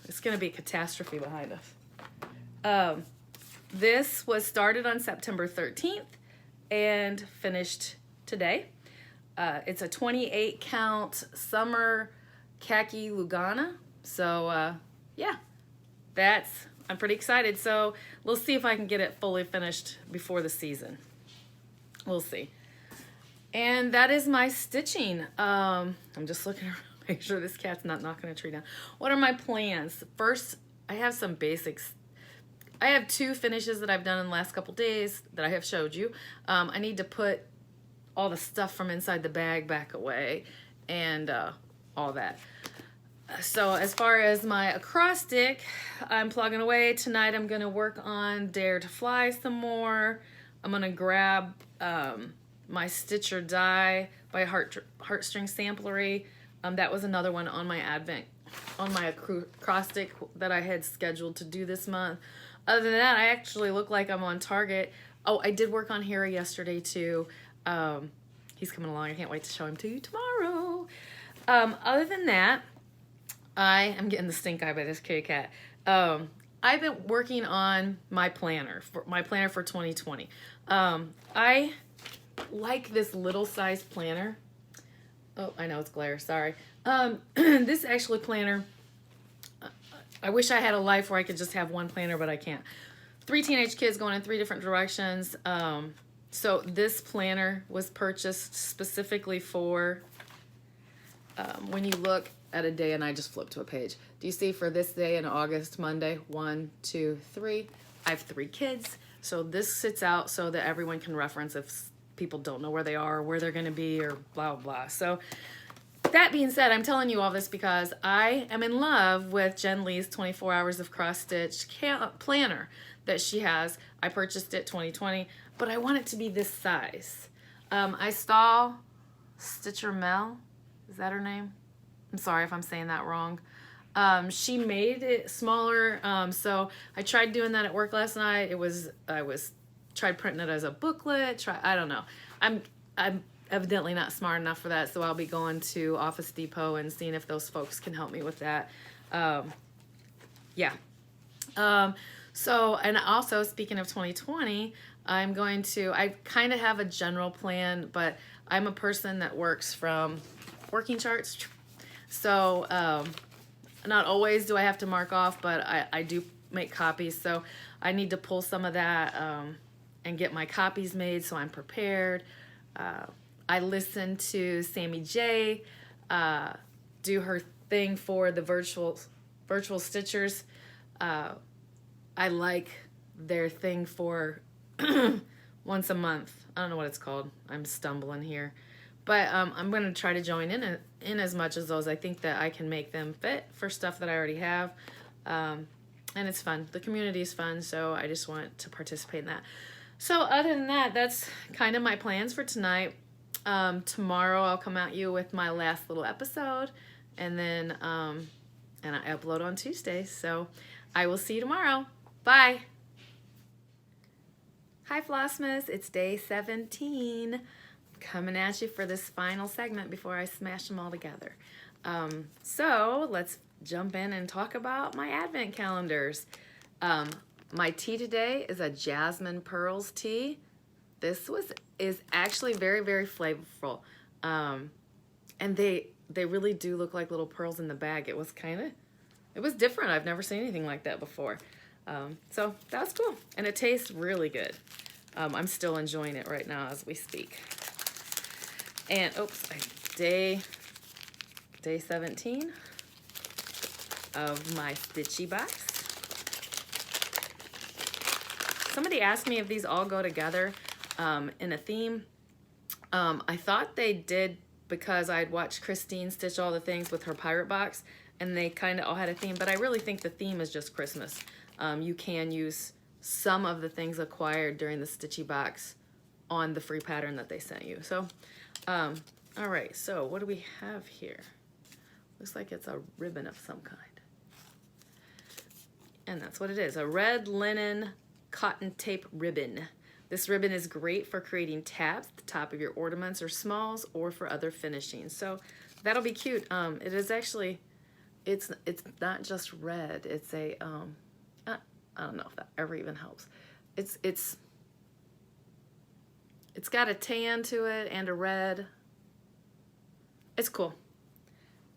it's gonna be a catastrophe behind us. This was started on September 13th and finished today. It's a 28 count summer khaki Lugana. So yeah, I'm pretty excited. So we'll see if I can get it fully finished before the season. We'll see. And that is my stitching. I'm just looking around, make sure this cat's not knocking a tree down. What are my plans? First, I have some basics. I have 2 finishes that I've done in the last couple days that I have showed you. I need to put all the stuff from inside the bag back away and all that. So as far as my acrostic, I'm plugging away. Tonight I'm going to work on Dare to Fly some more. I'm going to grab my Stitch or Die by Heartstring Samplery. That was another one on my acrostic that I had scheduled to do this month. Other than that, I actually look like I'm on target. Oh, I did work on Harry yesterday too. He's coming along. I can't wait to show him to you tomorrow. Other than that, I am getting the stink eye by this kitty cat. I've been working on my planner for 2020. I like this little size planner. Oh, I know it's glare, sorry. This actually planner, I wish I had a life where I could just have one planner, but I can't. 3 teenage kids going in 3 different directions. So this planner was purchased specifically for when you look at a day, and I just flipped to a page. Do you see for this day in August, Monday, 1, 2, 3, I have 3 kids. So this sits out so that everyone can reference if people don't know where they are, or where they're gonna be, or blah, blah, blah. So that being said, I'm telling you all this because I am in love with Jen Lee's 24 Hours of Cross Stitch planner that she has. I purchased it 2020, but I want it to be this size. I saw Stitcher Mel, is that her name? I'm sorry if I'm saying that wrong. She made it smaller, so I tried doing that at work last night. I tried printing it as a booklet. I don't know. I'm evidently not smart enough for that, so I'll be going to Office Depot and seeing if those folks can help me with that. Yeah. So, and also speaking of 2020, I kind of have a general plan, but I'm a person that works from working charts. So not always do I have to mark off, but I do make copies. So I need to pull some of that and get my copies made so I'm prepared. I listen to Sammy J do her thing for the virtual stitchers. I like their thing for once a month. I don't know what it's called. I'm stumbling here. But I'm going to try to join in as much as those. I think that I can make them fit for stuff that I already have. And it's fun. The community is fun, so I just want to participate in that. So other than that, that's kind of my plans for tonight. Tomorrow I'll come at you with my last little episode. And then and I upload on Tuesdays. So I will see you tomorrow. Bye. Hi Flossmas, it's day 17. Coming at you for this final segment before I smash them all together. So let's jump in and talk about my advent calendars. My tea today is a jasmine pearls tea. This is actually very, very flavorful. And they really do look like little pearls in the bag. It was different. I've never seen anything like that before. So that was cool. And it tastes really good. I'm still enjoying it right now as we speak. And day 17 of my stitchy box. Somebody asked me if these all go together in a theme. I thought they did because I'd watched Christine stitch all the things with her pirate box, and they kind of all had a theme, but I really think the theme is just Christmas. You can use some of the things acquired during the stitchy box on the free pattern that they sent you. So, all right, so what do we have here? Looks like it's a ribbon of some kind. And that's what it is, a red linen cotton tape ribbon. This ribbon is great for creating tabs at the top of your ornaments or smalls, or for other finishing. So that'll be cute. It is actually, it's not just red. It's a I don't know if that ever even helps. It's got a tan to it and a red. It's cool.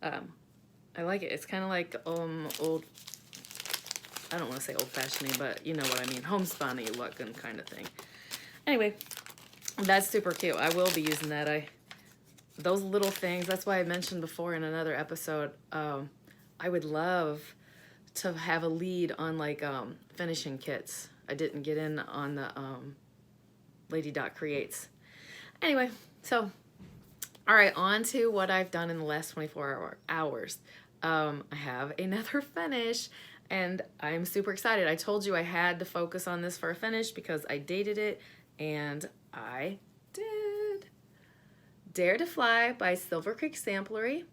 I like it. It's kind of like old. I don't want to say old-fashioned, but you know what I mean. Homespun-y looking kind of thing. Anyway, that's super cute. I will be using that. Those little things, that's why I mentioned before in another episode, I would love to have a lead on like finishing kits. I didn't get in on the Lady Dot Creates. Anyway, so, all right, on to what I've done in the last 24 hours. I have another finish. And I'm super excited. I told you I had to focus on this for a finish because I dated it, and I did. Dare to Fly by Silver Creek Samplery.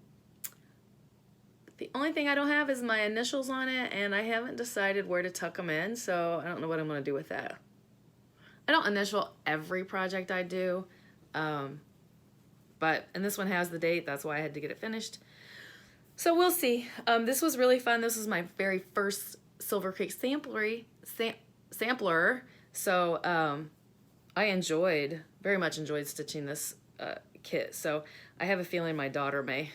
The only thing I don't have is my initials on it, and I haven't decided where to tuck them in, so I don't know what I'm going to do with that. I don't initial every project I do, and this one has the date. That's why I had to get it finished. So we'll see. This was really fun. This was my very first Silver Creek sampler. So I very much enjoyed stitching this kit. So I have a feeling my daughter may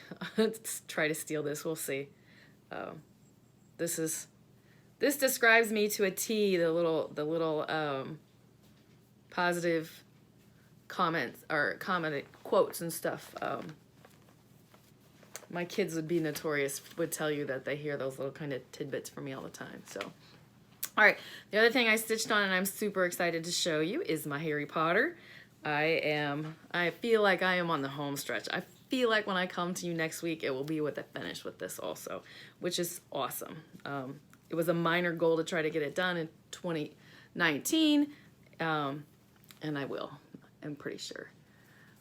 try to steal this. We'll see. This describes me to a T. The little positive comments or commented quotes and stuff. My kids would tell you that they hear those little kind of tidbits from me all the time. So, all right. The other thing I stitched on and I'm super excited to show you is my Harry Potter. I feel like I am on the home stretch. I feel like when I come to you next week, it will be with a finish with this also, which is awesome. It was a minor goal to try to get it done in 2019, and I will, I'm pretty sure.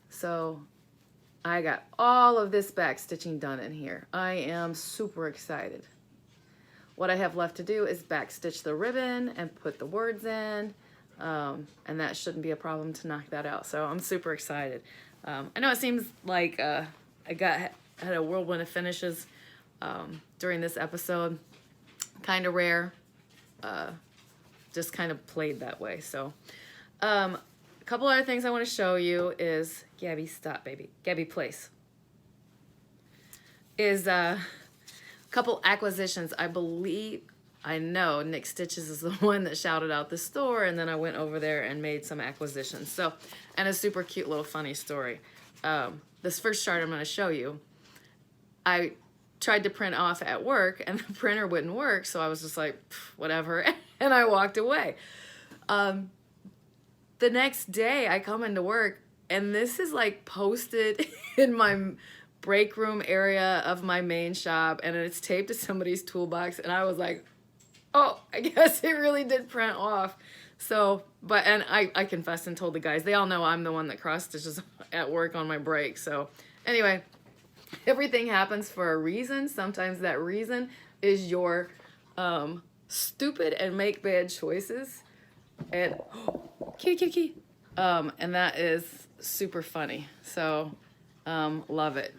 So I got all of this back stitching done in here. I am super excited. What I have left to do is back stitch the ribbon and put the words in, and that shouldn't be a problem to knock that out. So I'm super excited. I know it seems like I had a whirlwind of finishes during this episode. Kind of rare. Just kind of played that way. So a couple other things I want to show you is, Gabby, stop, baby. Gabby Place. Is a couple acquisitions. I know Nick Stitches is the one that shouted out the store, and then I went over there and made some acquisitions. So, and a super cute little funny story. This first chart I'm going to show you, I tried to print off at work, and the printer wouldn't work, so I was just like, whatever, and I walked away. The next day, I come into work, and this is like posted in my break room area of my main shop, and it's taped to somebody's toolbox, and I was like, oh, I guess it really did print off. So, and I confessed and told the guys, they all know I'm the one that cross stitches at work on my break. So anyway, everything happens for a reason. Sometimes that reason is your stupid and make bad choices. And key. And that is super funny. So love it.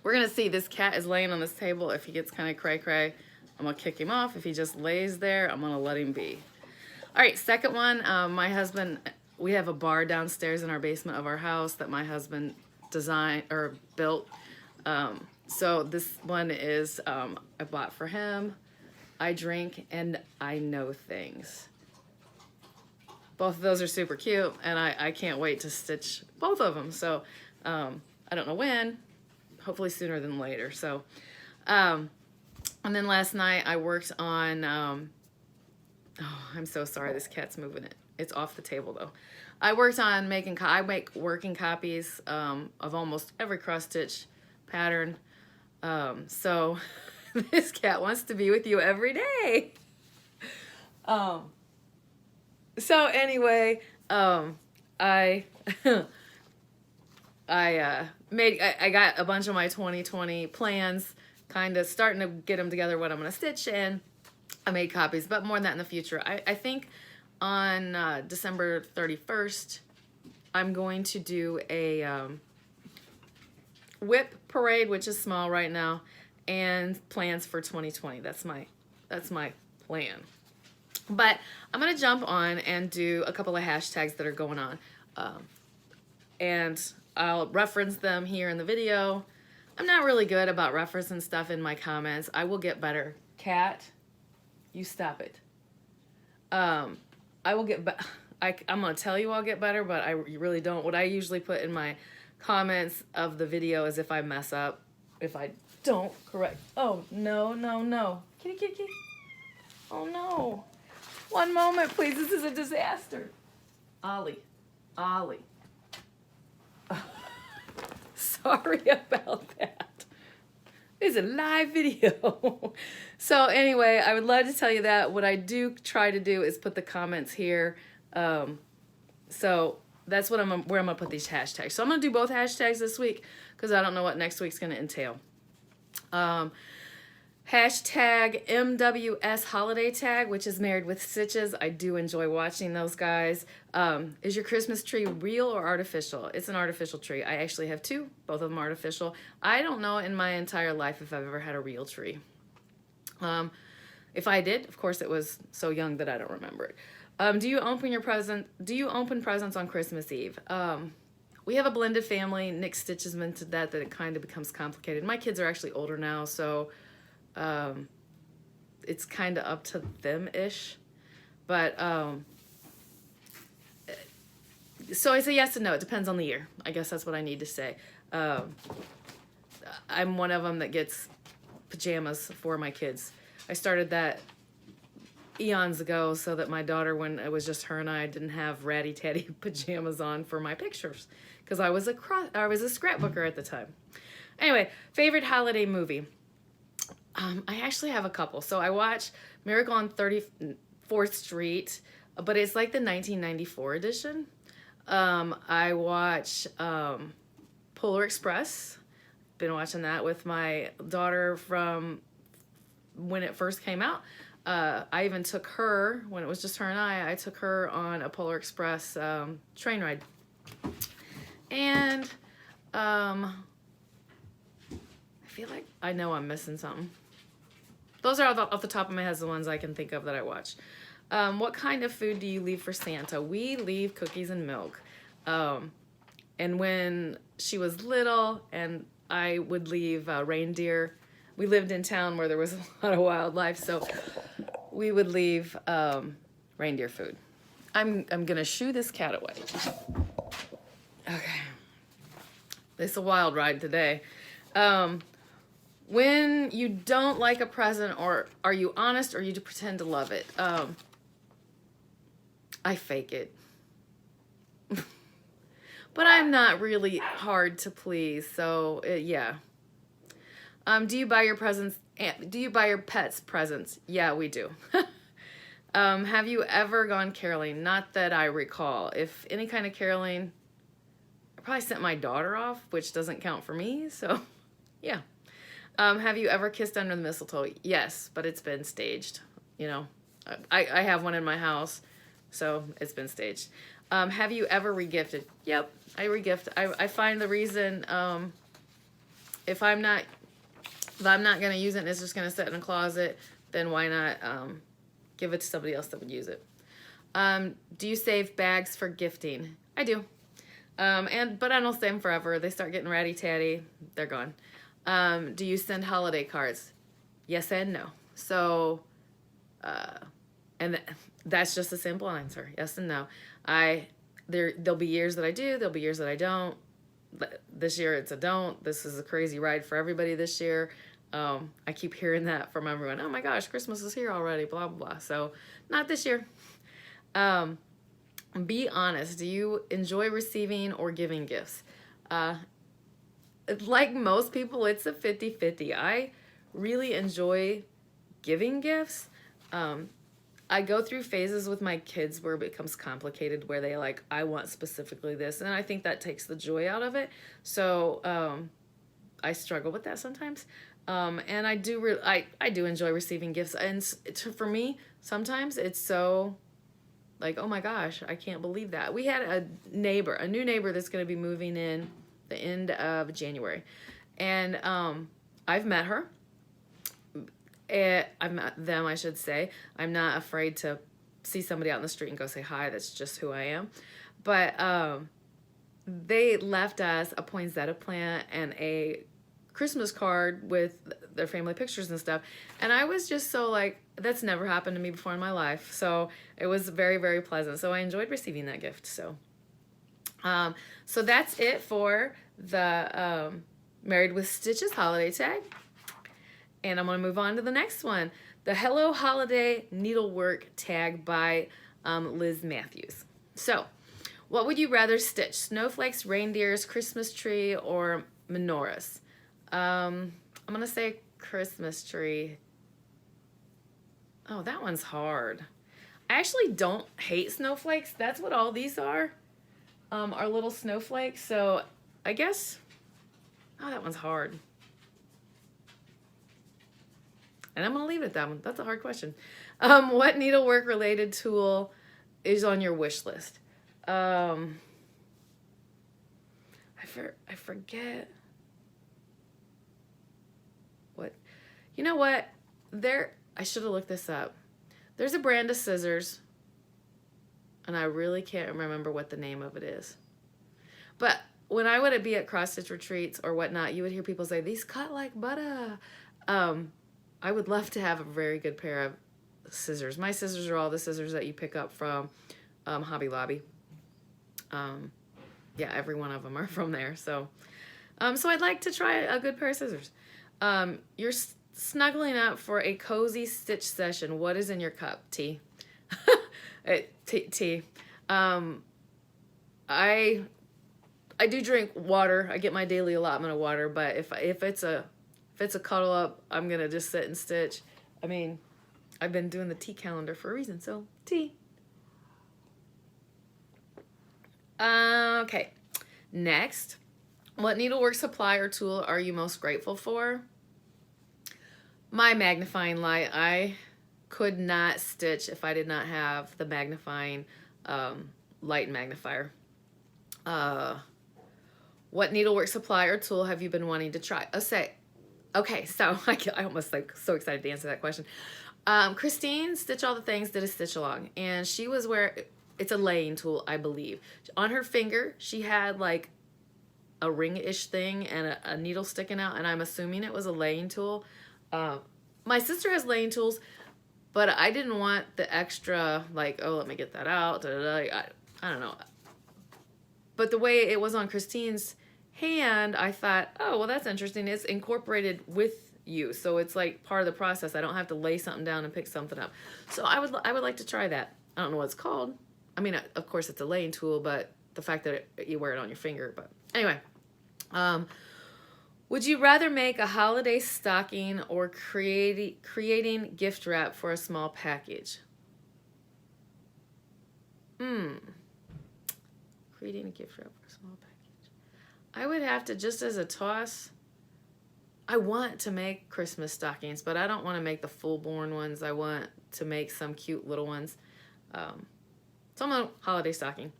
We're gonna see. This cat is laying on this table. If he gets kind of cray-cray, I'm gonna kick him off. If he just lays there, I'm gonna let him be. All right, second one. My husband, we have a bar downstairs in our basement of our house that my husband designed or built. So this one is I bought for him. I drink and I know things. Both of those are super cute, and I can't wait to stitch both of them. So I don't know when. Hopefully sooner than later. So, and then last night I worked on, oh, I'm so sorry, this cat's moving it. It's off the table though. I worked on making, I make working copies of almost every cross stitch pattern. So this cat wants to be with you every day. So anyway, I I got a bunch of my 2020 plans, kind of starting to get them together, what I'm going to stitch in. I made copies, but more than that in the future. I think on December 31st, I'm going to do a whip parade, which is small right now, and plans for 2020. That's my plan. But I'm going to jump on and do a couple of hashtags that are going on. And I'll reference them here in the video. I'm not really good about referencing stuff in my comments. I will get better. Cat, you stop it. I will get better. I'm going to tell you I'll get better, but I really don't. What I usually put in my comments of the video is if I mess up, if I don't correct. Oh, no, no, no. Kitty, kitty, kitty. Oh, no. One moment, please. This is a disaster. Ollie. Sorry about that. It's a live video. So anyway, I would love to tell you that. What I do try to do is put the comments here. So that's what where I'm gonna put these hashtags. So I'm gonna do both hashtags this week because I don't know what next week's gonna entail. Hashtag MWS holiday tag, which is Married with Stitches. I do enjoy watching those guys. Is your Christmas tree real or artificial? It's an artificial tree. I actually have two, both of them artificial. I don't know in my entire life if I've ever had a real tree. If I did, of course it was so young that I don't remember it. Do you open presents on Christmas Eve? We have a blended family. Nick stitches them into that it kind of becomes complicated. My kids are actually older now, so it's kind of up to them-ish. But so I say yes and no. It depends on the year. I guess that's what I need to say. I'm one of them that gets pajamas for my kids. I started that eons ago so that my daughter, when it was just her and I, didn't have ratty-tatty pajamas on for my pictures because I was a scrapbooker at the time. Anyway, favorite holiday movie. I actually have a couple. So I watch Miracle on 34th Street, but it's like the 1994 edition. I watch Polar Express. Been watching that with my daughter from when it first came out. I even took her, when it was just her and I took her on a Polar Express train ride. And I feel like I know I'm missing something. Those are off the top of my head the ones I can think of that I watch. What kind of food do you leave for Santa? We leave cookies and milk. And when she was little, and I would leave reindeer. We lived in town where there was a lot of wildlife, so we would leave reindeer food. I'm gonna shoo this cat away. Okay. It's a wild ride today. When you don't like a present, or are you honest, or you pretend to love it? I fake it. But I'm not really hard to please, so yeah. Do you buy your presents? Do you buy your pets presents? Yeah, we do. Have you ever gone caroling? Not that I recall. If any kind of caroling, I probably sent my daughter off, which doesn't count for me, so yeah. Have you ever kissed under the mistletoe? Yes, but it's been staged. You know, I have one in my house, so it's been staged. Have you ever regifted? Yep, I regift. I find the reason if I'm not gonna use it and it's just gonna sit in a closet, then why not give it to somebody else that would use it? Do you save bags for gifting? I do. But I don't save them forever. They start getting ratty tatty, they're gone. Do you send holiday cards? Yes and no. So, that's just a simple answer. Yes and no. There'll be years that I do. There'll be years that I don't. This year it's a don't. This is a crazy ride for everybody this year. I keep hearing that from everyone. Oh my gosh, Christmas is here already. Blah blah blah. So not this year. Be honest. Do you enjoy receiving or giving gifts? Like most people, it's a 50-50. I really enjoy giving gifts. I go through phases with my kids where it becomes complicated, where they like, I want specifically this, and I think that takes the joy out of it. So I struggle with that sometimes. And I do enjoy receiving gifts, and for me, sometimes it's so like, oh my gosh, I can't believe that. We had a new neighbor that's going to be moving in the end of January, and I've met her. I've met them, I should say. I'm not afraid to see somebody out in the street and go say hi. That's just who I am. But they left us a poinsettia plant and a Christmas card with their family pictures and stuff. And I was just so like, that's never happened to me before in my life. So it was very, very pleasant. So I enjoyed receiving that gift. So that's it for the Married with Stitches holiday tag. And I'm going to move on to the next one. The Hello Holiday Needlework tag by Liz Matthews. So, what would you rather stitch? Snowflakes, reindeers, Christmas tree, or menorahs? I'm going to say Christmas tree. Oh, that one's hard. I actually don't hate snowflakes. That's what all these are little snowflakes. So, I guess, oh, that one's hard. And I'm going to leave it at that one. That's a hard question. What needlework related tool is on your wish list? I forget. What? You know what? I should have looked this up. There's a brand of scissors, and I really can't remember what the name of it is. But when I would be at cross-stitch retreats or whatnot, you would hear people say, these cut like butter. I would love to have a very good pair of scissors. My scissors are all the scissors that you pick up from Hobby Lobby. Yeah, every one of them are from there. So I'd like to try a good pair of scissors. You're snuggling up for a cozy stitch session. What is in your cup? Tea. Tea. I do drink water. I get my daily allotment of water, but if it's a cuddle up, I'm gonna just sit and stitch. I mean, I've been doing the tea calendar for a reason, so tea. Okay, next, what needlework supply or tool are you most grateful for? My magnifying light. I could not stitch if I did not have the magnifying light and magnifier. What needlework supply or tool have you been wanting to try? Okay, so I almost like so excited to answer that question. Christine, Stitch All the Things, did a stitch along, and she was it's a laying tool, I believe. On her finger, she had like a ring-ish thing and a needle sticking out, and I'm assuming it was a laying tool. My sister has laying tools, but I didn't want the extra, like, oh, let me get that out. I don't know. But the way it was on Christine's hand, I thought, oh, well, that's interesting. It's incorporated with you, so it's like part of the process. I don't have to lay something down and pick something up. So I would like to try that. I don't know what it's called. I mean, of course, it's a laying tool, but the fact that you wear it on your finger. But anyway, would you rather make a holiday stocking or creating gift wrap for a small package? Creating a gift wrap for a small package. I would have to, just as a toss, I want to make Christmas stockings, but I don't want to make the full-born ones. I want to make some cute little ones. So I'm a holiday stocking.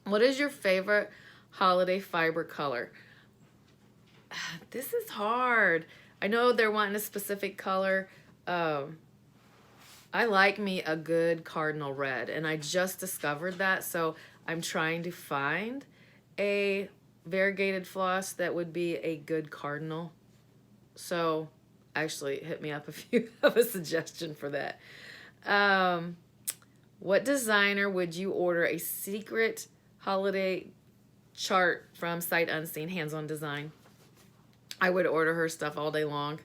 What is your favorite holiday fiber color? This is hard. I know they're wanting a specific color. I like me a good cardinal red, and I just discovered that, so I'm trying to find a variegated floss that would be a good cardinal. So actually hit me up if you have a suggestion for that. What designer would you order a secret holiday chart from Sight Unseen Hands-On Design? I would order her stuff all day long.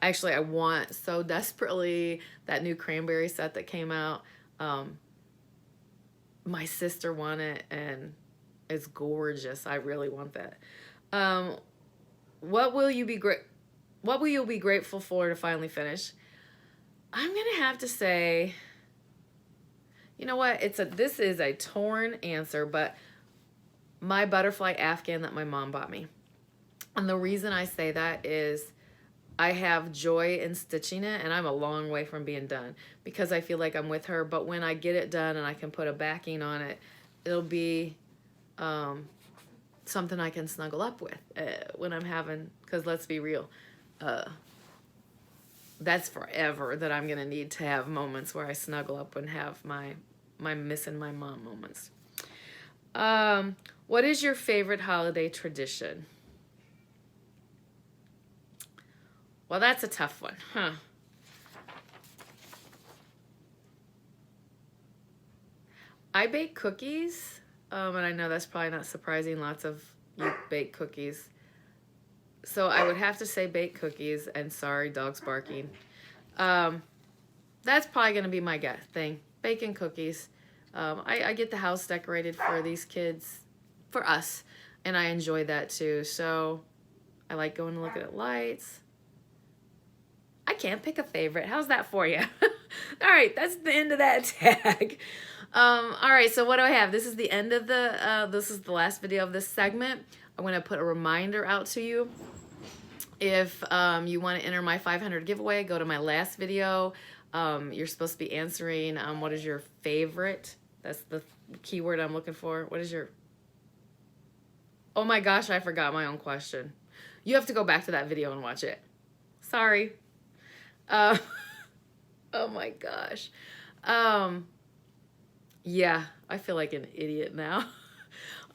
Actually, I want so desperately that new cranberry set that came out. My sister won it, and it's gorgeous. I really want that. What will you be grateful for to finally finish? I'm gonna have to say, you know what? This is a torn answer, but my butterfly Afghan that my mom bought me. And the reason I say that is I have joy in stitching it, and I'm a long way from being done because I feel like I'm with her. But when I get it done and I can put a backing on it, it'll be something I can snuggle up with when I'm having, because let's be real, that's forever that I'm going to need to have moments where I snuggle up and have my missing my mom moments. What is your favorite holiday tradition? Well, that's a tough one, huh? I bake cookies, and I know that's probably not surprising. Lots of you bake cookies. So I would have to say bake cookies, and sorry, dog's barking. That's probably going to be my thing, baking cookies. I get the house decorated for these kids, for us, and I enjoy that too. So I like going and looking at lights. I can't pick a favorite. How's that for you? All right, that's the end of that tag. All right, so what do I have? This is the end of this is the last video of this segment. I'm going to put a reminder out to you. If you want to enter my 500 giveaway, go to my last video. You're supposed to be answering what is your favorite. That's the keyword I'm looking for. What is your... Oh my gosh, I forgot my own question. You have to go back to that video and watch it. Sorry. Oh my gosh. Yeah, I feel like an idiot now.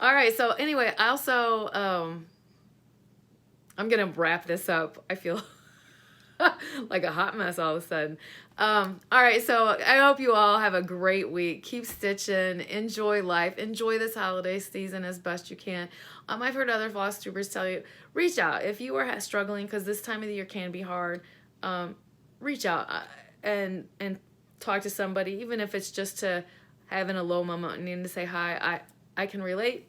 All right, so anyway, I also, I'm going to wrap this up. I feel like a hot mess all of a sudden. All right, so I hope you all have a great week. Keep stitching. Enjoy life. Enjoy this holiday season as best you can. I've heard other floss tubers tell you, reach out. If you are struggling, because this time of the year can be hard, reach out and talk to somebody, even if it's just to having a low moment and needing to say hi. I can relate.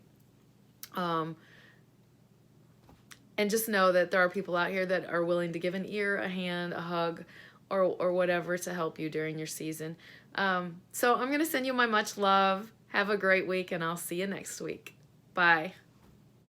And just know that there are people out here that are willing to give an ear, a hand, a hug, or whatever to help you during your season. So I'm going to send you my much love. Have a great week, and I'll see you next week. Bye.